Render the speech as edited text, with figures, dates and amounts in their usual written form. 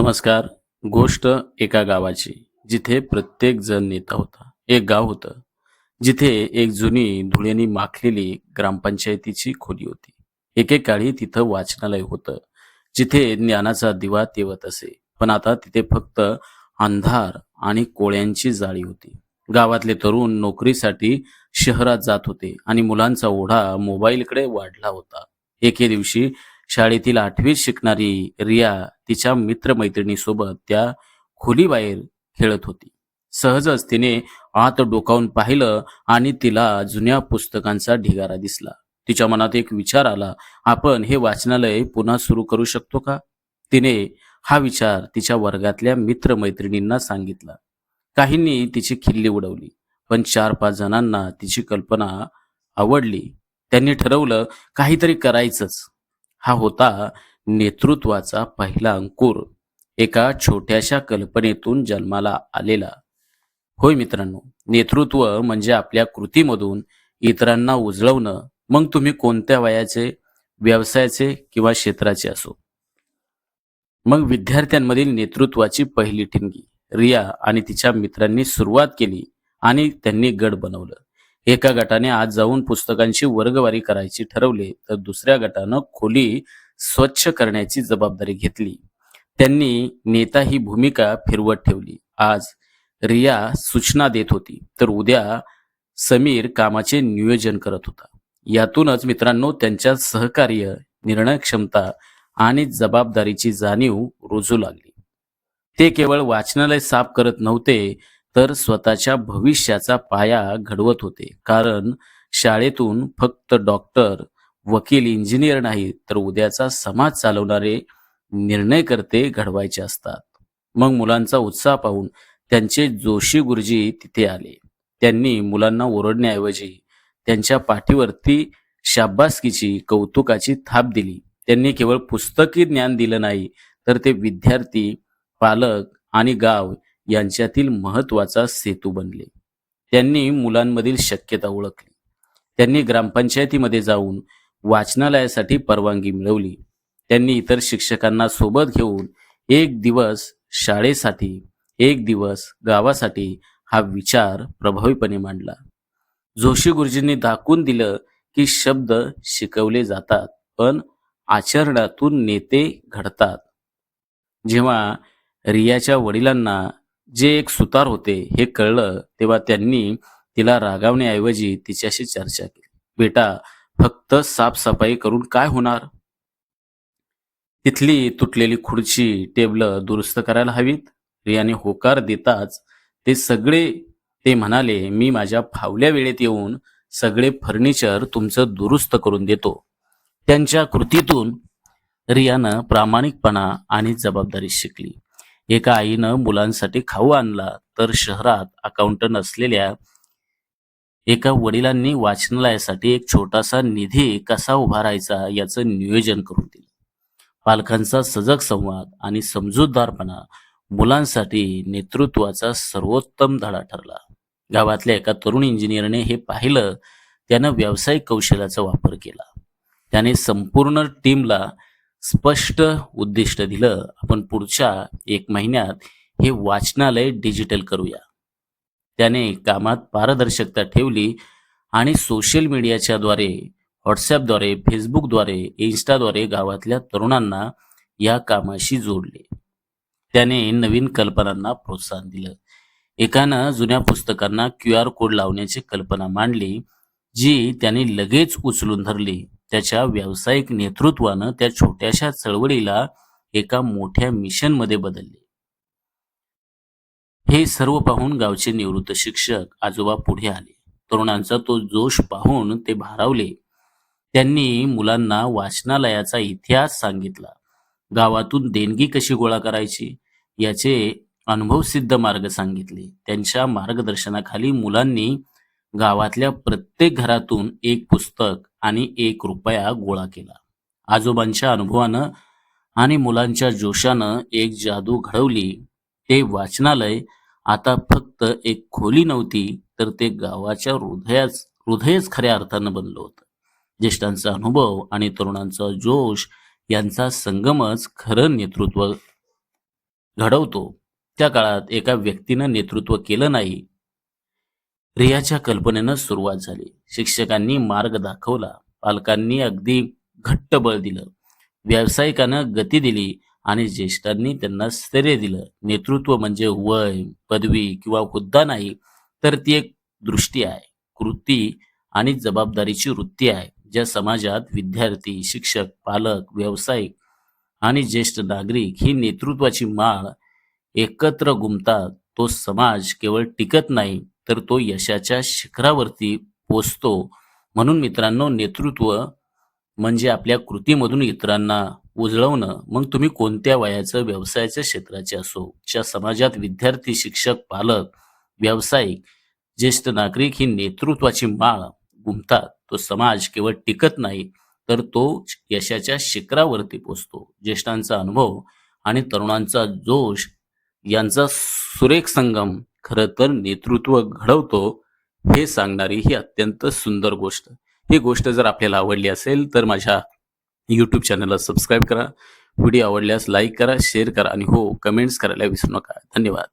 नमस्कार. गोष्ट एका गावाची, जिथे प्रत्येक जण नेता होता. एक गाव होतं, जिथे एक जुनी धुळ्यानी माखलेली ग्रामपंचायतीची खोली होती. एकेकाळी तिथं वाचनालय होतं, जिथे ज्ञानाचा दिवा तेवत असे. पण आता तिथे फक्त अंधार आणि कोळ्यांची जाळी होती. गावातले तरुण नोकरीसाठी शहरात जात होते आणि मुलांचा ओढा मोबाईलकडे वाढला होता. एके दिवशी शाळेतील 8वीत शिकणारी रिया तिच्या मित्रमैत्रिणीसोबत त्या खोलीबाहेर खेळत होती. सहजच तिने आत डोकावून पाहिलं आणि तिला जुन्या पुस्तकांचा ढिगारा दिसला. तिच्या मनात एक विचार आला, आपण हे वाचनालय पुन्हा सुरू करू शकतो का? तिने हा विचार तिच्या वर्गातल्या मित्रमैत्रिणींना सांगितला. काहींनी तिची खिल्ली उडवली, पण 4-5 जणांना तिची कल्पना आवडली. त्यांनी ठरवलं काहीतरी करायचंच. हा होता नेतृत्वाचा पहिला अंकुर, एका छोट्याशा कल्पनेतून जन्माला आलेला. होय मित्रांनो, नेतृत्व म्हणजे आपल्या कृतीमधून इतरांना उजळवणं. मग तुम्ही कोणत्या वयाचे, व्यवसायाचे किंवा क्षेत्राचे असो. मग विद्यार्थ्यांमधील नेतृत्वाची पहिली ठिणगी रिया आणि तिच्या मित्रांनी सुरुवात केली आणि त्यांनी गट बनवलं. एका गटाने आज जाऊन पुस्तकांची वर्गवारी करायची ठरवले, तर दुसऱ्या गटानं खोली स्वच्छ करण्याची जबाबदारी घेतली. त्यांनी नेता ही भूमिका फिरवत ठेवली. आज रिया सूचना देत होती, तर उद्या समीर कामाचे नियोजन करत होता. यातूनच मित्रांनो त्यांच्या सहकार्य, निर्णय क्षमता आणि जबाबदारीची जाणीव रुजू लागली. ते केवळ वाचनालय साफ करत नव्हते, तर स्वतःच्या भविष्याचा पाया घडवत होते. कारण शाळेतून फक्त डॉक्टर, वकील, इंजिनियर नाही, तर उद्याचा समाज चालवणारे निर्णयकर्ते घडवायचे असतात. मग मुलांचा उत्साह पाहून त्यांचे जोशी गुरुजी तिथे आले. त्यांनी मुलांना ओरडण्याऐवजी त्यांच्या पाठीवरती शाबासकीची, कौतुकाची थाप दिली. त्यांनी केवळ पुस्तकी ज्ञान दिलं नाही, तर ते विद्यार्थी, पालक आणि गाव यांच्यातील महत्त्वाचा सेतू बनले. त्यांनी मुलांमधील शक्यता ओळखली. त्यांनी ग्रामपंचायतीमध्ये जाऊन वाचनालयासाठी परवानगी मिळवली. त्यांनी इतर शिक्षकांना सोबत घेऊन एक दिवस शाळेसाठी, एक दिवस गावासाठी हा विचार प्रभावीपणे मांडला. जोशी गुरुजींनी दाखवून दिलं की शब्द शिकवले जातात, पण आचरणातून नेते घडतात. जेव्हा रियाच्या वडिलांना जे एक सुतार होते हे कळलं, तेव्हा त्यांनी तिला रागावण्याऐवजी तिच्याशी चर्चा केली. बेटा, फक्त साफसफाई करून काय होणार? तिथली तुटलेली खुर्ची, टेबलं दुरुस्त करायला हवीत. रियाने होकार देताच ते म्हणाले, मी माझ्या फावल्या वेळेत येऊन सगळे फर्निचर तुमचं दुरुस्त करून देतो. त्यांच्या कृतीतून रियानं प्रामाणिकपणा आणि जबाबदारी शिकली. एका आईनं मुलांसाठी खाऊ आणला, तर शहरात अकाउंटंट असलेल्या एका वडिलांनी वाचनालयासाठी एक छोटासा निधी कसा उभारायचा याचं नियोजन करून दिलं. पालकांचा सजग संवाद आणि समजूतदारपणा मुलांसाठी नेतृत्वाचा सर्वोत्तम धडा ठरला. गावातल्या एका तरुण इंजिनियरने हे पाहिलं. त्यानं व्यावसायिक कौशल्याचा वापर केला. त्याने संपूर्ण टीमला स्पष्ट उद्दिष्ट दिलं, आपण पुढच्या 1 महिन्यात हे वाचनालय डिजिटल करूया. त्याने कामात पारदर्शकता ठेवली आणि सोशल मीडियाच्या द्वारे, व्हॉट्सॲपद्वारे, फेसबुकद्वारे, इन्स्टाद्वारे गावातल्या तरुणांना या कामाशी जोडले. त्याने नवीन कल्पनांना प्रोत्साहन दिलं. एकानं जुन्या पुस्तकांना QR कोड लावण्याची कल्पना मांडली, जी त्याने लगेच उचलून धरली. त्याच्या व्यावसायिक नेतृत्वानं त्या छोट्याशा चळवळीला एका मोठ्या मिशनमध्ये बदलले. हे सर्व पाहून गावचे निवृत्त शिक्षक आजोबा पुढे आले. तरुणांचा तो जोश पाहून ते भारावले. त्यांनी मुलांना वाचनालयाचा इतिहास सांगितला, गावातून देणगी कशी गोळा करायची याचे अनुभवसिद्ध मार्ग सांगितले. त्यांच्या मार्गदर्शनाखाली मुलांनी गावातल्या प्रत्येक घरातून एक पुस्तक आणि ₹1 गोळा केला. आजोबांच्या अनुभवानं आणि मुलांच्या जोशानं एक जादू घडवली. ते वाचनालय आता फक्त एक खोली नव्हती, तर ते गावाच्या हृदयच खऱ्या अर्थानं बनलं होतं. ज्येष्ठांचा अनुभव आणि तरुणांचा जोश यांचा संगमच खरं नेतृत्व घडवतो. त्या काळात एका व्यक्तीनं नेतृत्व केलं नाही, रियाच्या कल्पनेनं सुरुवात झाली. शिक्षकांनी मार्ग दाखवला, पालकांनी अगदी घट्ट बळ दिलं, व्यावसायिकानं गती दिली आणि ज्येष्ठांनी त्यांना स्थैर्य दिलं. नेतृत्व म्हणजे वय, पदवी किंवा हुद्दा नाही, तर ती एक दृष्टी आहे, कृती आणि जबाबदारीची वृत्ती आहे. ज्या समाजात विद्यार्थी, शिक्षक, पालक, व्यावसायिक आणि ज्येष्ठ नागरिक ही नेतृत्वाची माळ एकत्र गुंततात, तो समाज केवळ टिकत नाही, तर तो यशाच्या शिखरावरती पोचतो. म्हणून मित्रांनो, नेतृत्व म्हणजे आपल्या कृतीमधून इतरांना उजळवणं. मग तुम्ही कोणत्या वयाचं, व्यवसायाच्या क्षेत्राचे असो, ज्या समाजात विद्यार्थी, शिक्षक, पालक, व्यावसायिक, ज्येष्ठ नागरिक ही नेतृत्वाची माळ गुंफतात, तो समाज केवळ टिकत नाही, तर तो यशाच्या शिखरावरती पोचतो. ज्येष्ठांचा अनुभव आणि तरुणांचा जोश यांचा सुरेख संगम खरं तर नेतृत्व घडवतो, हे सांगणारी ही अत्यंत सुंदर गोष्ट. ही गोष्ट जर आपल्याला आवडली असेल तर माझ्या यूट्यूब चॅनलला सबस्क्राईब करा. व्हिडिओ आवडल्यास लाईक करा, शेअर करा आणि हो, कमेंट्स करायला विसरू नका. धन्यवाद.